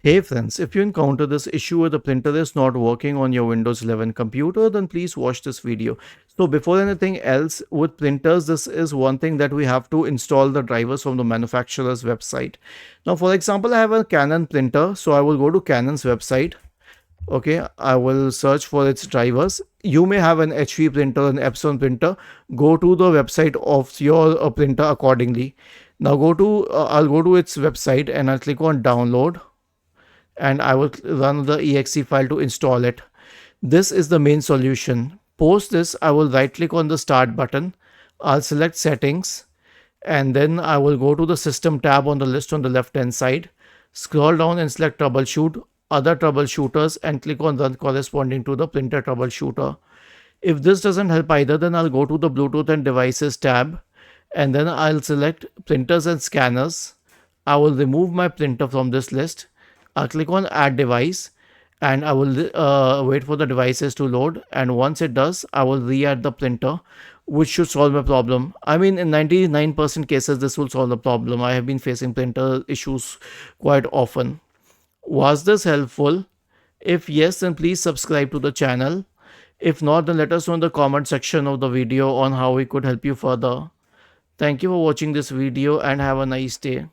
Hey friends, if you encounter this issue where the printer is not working on your Windows 11 computer, then please watch this video. So before anything else, with printers, this is one thing that we have to install the drivers from the manufacturer's website. Now, for example, I have a Canon printer, so I will go to Canon's website. Okay, I will search for its drivers. You may have an HP printer, an Epson printer. Go to the website of your printer accordingly. Now I'll go to its website and I'll click on download, and I will run the exe file to install it. This is the main solution. Post this, I will right click on the start button. I'll select settings, and then I will go to the system tab on the list on the left hand side. Scroll down and select troubleshoot, other troubleshooters, and click on run corresponding to the printer troubleshooter. If this doesn't help either, then I'll go to the Bluetooth and devices tab, and then I'll select printers and scanners. I will remove my printer from this list. I'll click on add device, and I will wait for the devices to load, and once it does, I will re-add the printer, which should solve my problem. I mean, in 99% cases this will solve the problem. I have been facing printer issues quite often. Was this helpful? If yes, then please subscribe to the channel. If not, then let us know in the comment section of the video on how we could help you further. Thank you for watching this video and have a nice day.